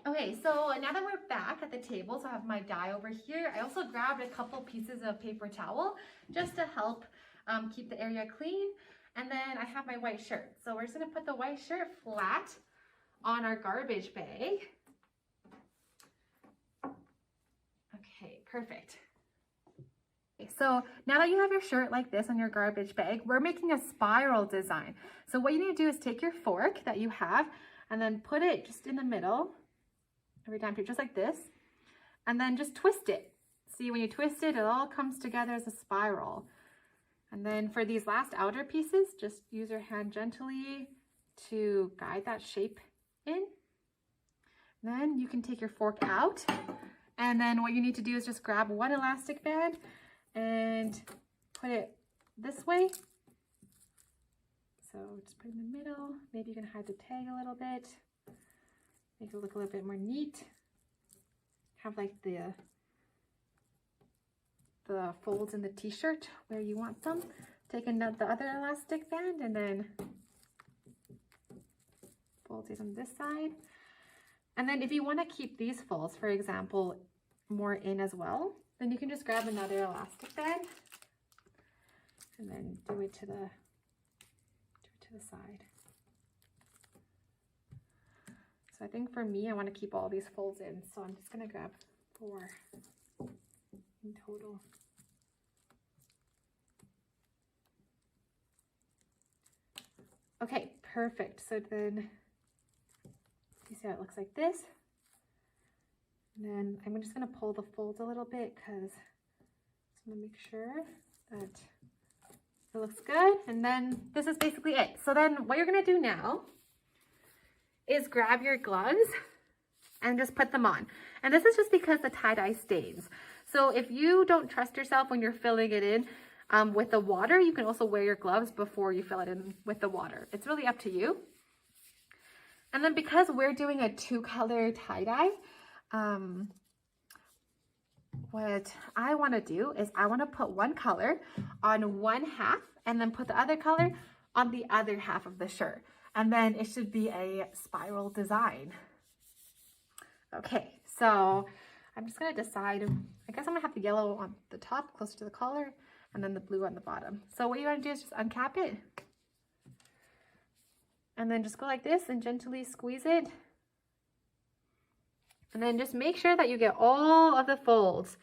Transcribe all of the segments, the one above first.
Okay, so now that we're back at the table, so I have my dye over here. I also grabbed a couple pieces of paper towel just to help keep the area clean. And then I have my white shirt. So we're just gonna put the white shirt flat on our garbage bag. Okay, perfect. So now that you have your shirt like this on your garbage bag, we're making a spiral design. So what you need to do is take your fork that you have and then put it just in the middle every time, just like this, and then just twist it. See, when you twist it, it all comes together as a spiral. And then for these last outer pieces, just use your hand gently to guide that shape in. And then you can take your fork out, and then what you need to do is just grab one elastic band and put it this way. So just put it in the middle. Maybe you can hide the tag a little bit. Make it look a little bit more neat. Have like the folds in the t-shirt where you want them. Take the other elastic band and then fold it on this side. And then if you want to keep these folds, for example, more in as well, then you can just grab another elastic band and then do it to the side. So I think for me, I want to keep all these folds in. So I'm just going to grab 4 in total. Okay, perfect. So then you see how it looks like this. And then I'm just going to pull the folds a little bit because I just want to make sure that it looks good. And then this is basically it. So then what you're going to do now is grab your gloves and just put them on. And this is just because the tie-dye stains. So if you don't trust yourself when you're filling it in with the water, you can also wear your gloves before you fill it in with the water. It's really up to you. And then because we're doing a 2-color tie-dye, what I want to do is I want to put one color on one half and then put the other color on the other half of the shirt. And then it should be a spiral design. Okay, so I'm just going to decide. I guess I'm going to have the yellow on the top, closer to the collar, and then the blue on the bottom. So what you want to do is just uncap it. And then just go like this and gently squeeze it. And then just make sure that you get all of the folds.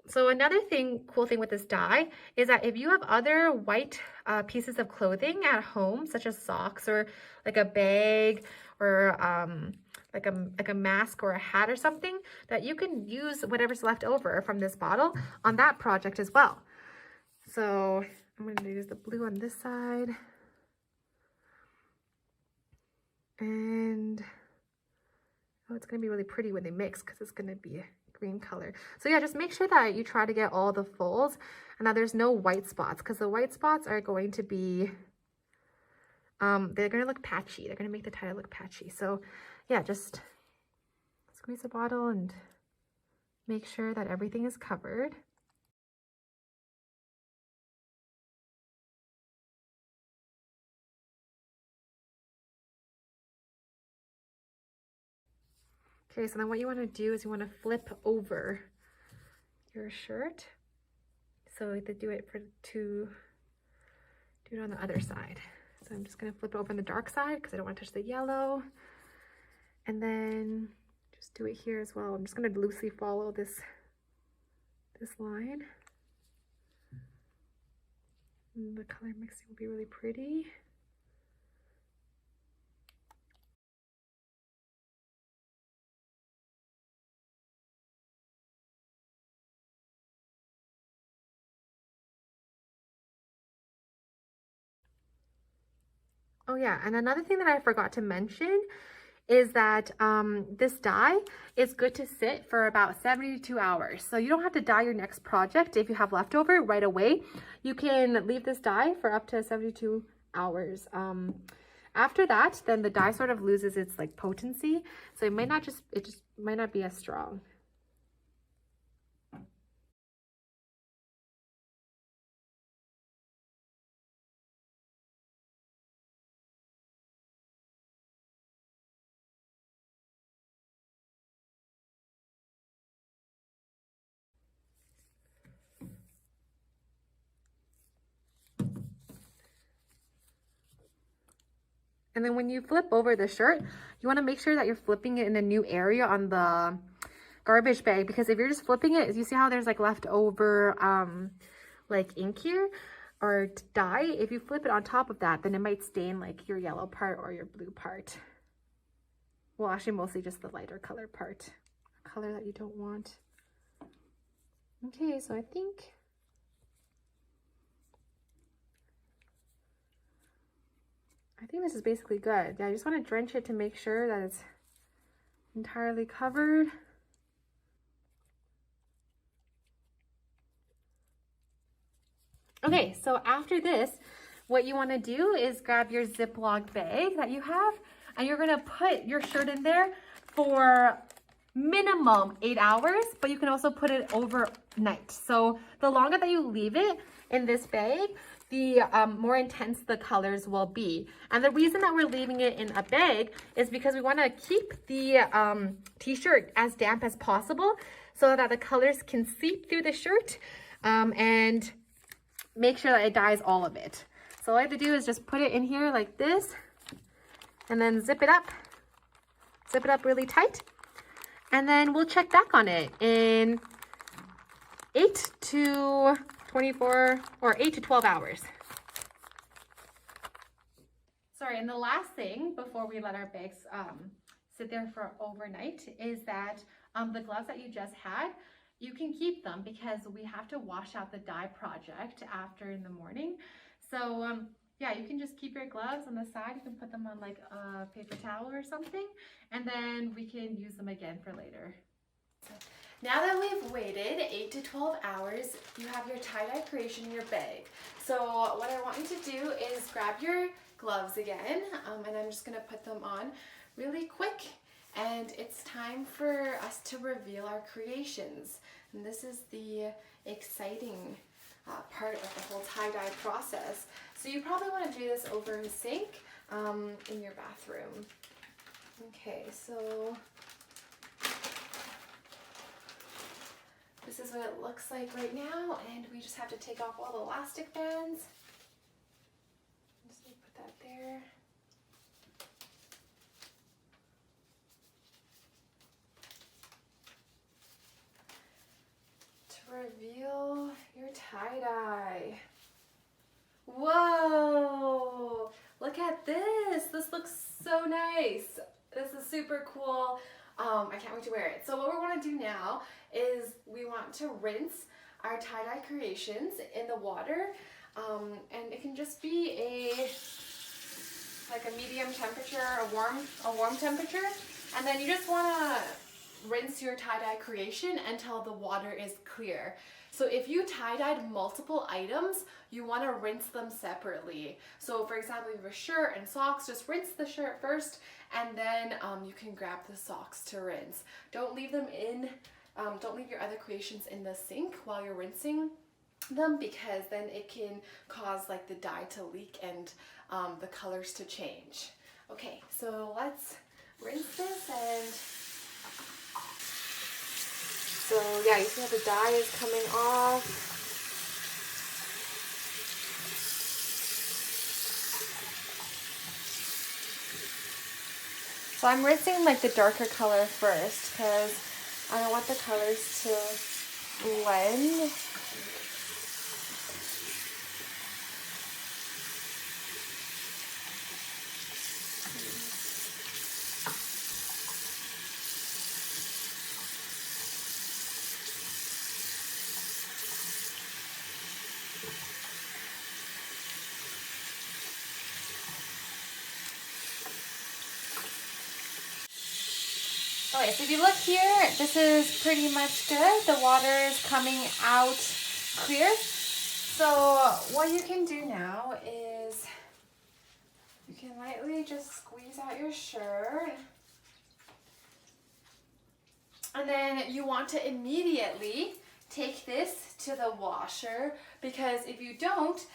So another cool thing with this dye is that if you have other white pieces of clothing at home, such as socks or like a bag or like a mask or a hat or something, that you can use whatever's left over from this bottle on that project as well. So I'm going to use the blue on this side. And oh, it's going to be really pretty when they mix because it's going to be a green color. So yeah, just make sure that you try to get all the folds and that there's no white spots, because the white spots are going to be, they're going to look patchy. They're going to make the tie look patchy. So yeah, just squeeze the bottle and make sure that everything is covered. Okay, so then what you want to do is you want to flip over your shirt. So to do it do it on the other side. So I'm just going to flip it over on the dark side because I don't want to touch the yellow. And then just do it here as well. I'm just going to loosely follow this line. And the color mixing will be really pretty. Oh yeah, and another thing that I forgot to mention is that this dye is good to sit for about 72 hours. So you don't have to dye your next project if you have leftover right away. You can leave this dye for up to 72 hours. After that, then the dye sort of loses its like potency. So it just might not be as strong. And then when you flip over the shirt, you want to make sure that you're flipping it in a new area on the garbage bag, because if you're just flipping it, you see how there's like leftover like ink here or dye? If you flip it on top of that, then it might stain like your yellow part or your blue part. Well, actually mostly just the lighter color part, color that you don't want. Okay, so I think this is basically good. Yeah, I just want to drench it to make sure that it's entirely covered. Okay, so after this, what you want to do is grab your Ziploc bag that you have, and you're going to put your shirt in there for minimum 8 hours, but you can also put it overnight. So the longer that you leave it in this bag, the more intense the colors will be. And the reason that we're leaving it in a bag is because we want to keep the t-shirt as damp as possible so that the colors can seep through the shirt and make sure that it dyes all of it. So all I have to do is just put it in here like this and then zip it up really tight. And then we'll check back on it in 8 to 24 or 8 to 12 hours. Sorry, and the last thing before we let our bags sit there for overnight is that the gloves that you just had, you can keep them because we have to wash out the dye project after in the morning. So yeah, you can just keep your gloves on the side. You can put them on like a paper towel or something, and then we can use them again for later. Now that we've waited 8 to 12 hours, you have your tie-dye creation in your bag. So what I want you to do is grab your gloves again, and I'm just gonna put them on really quick. And it's time for us to reveal our creations. And this is the exciting part of the whole tie-dye process. So you probably want to do this over a sink in your bathroom. Okay, so this is what it looks like right now, and we just have to take off all the elastic bands. Just put that there. Reveal your tie-dye. Whoa! Look at this. This looks so nice. This is super cool. I can't wait to wear it. So what we want to do now is we want to rinse our tie-dye creations in the water, and it can just be like a medium temperature, a warm temperature, and then you just want to rinse your tie-dye creation until the water is clear. So if you tie-dyed multiple items, you want to rinse them separately. So for example, if you have a shirt and socks, just rinse the shirt first, and then you can grab the socks to rinse. Don't leave them in, don't leave your other creations in the sink while you're rinsing them, because then it can cause like the dye to leak and the colors to change. Okay, so let's rinse this. And so yeah, you see how the dye is coming off. So I'm rinsing like the darker color first because I don't want the colors to blend. Okay, so if you look here, this is pretty much good. The water is coming out clear. So what you can do now is you can lightly just squeeze out your shirt. And then you want to immediately take this to the washer, because if you don't,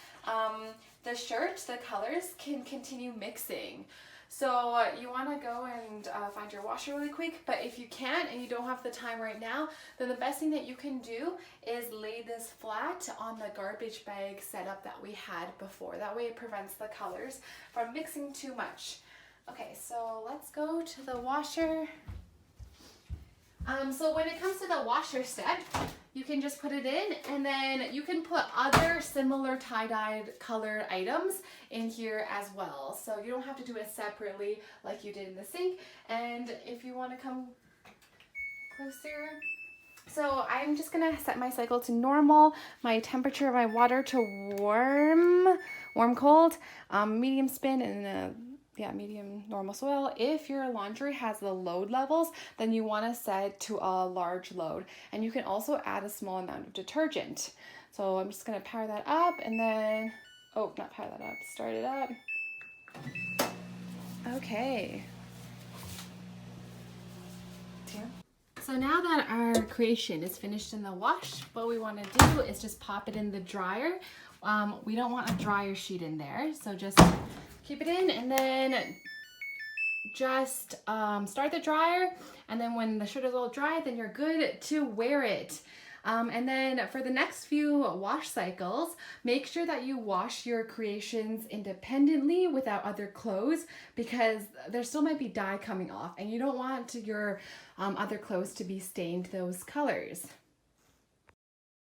the shirt, the colors can continue mixing. So you want to go and find your washer really quick, but if you can't and you don't have the time right now, then the best thing that you can do is lay this flat on the garbage bag setup that we had before. That way it prevents the colors from mixing too much. Okay, so let's go to the washer. So when it comes to the washer step, you can just put it in, and then you can put other similar tie-dyed colored items in here as well. So you don't have to do it separately like you did in the sink. And if you want to come closer, so I'm just gonna set my cycle to normal, my temperature of my water to warm cold, medium spin, and medium normal soil. If your laundry has the load levels, then you want to set to a large load, and you can also add a small amount of detergent. So I'm just gonna power that up, and then not power that up, start it up. Okay. So now that our creation is finished in the wash, what we want to do is just pop it in the dryer. We don't want a dryer sheet in there, so just keep it in, and then just start the dryer, and then when the shirt is all dry, then you're good to wear it. And then for the next few wash cycles, make sure that you wash your creations independently without other clothes, because there still might be dye coming off, and you don't want your other clothes to be stained those colors.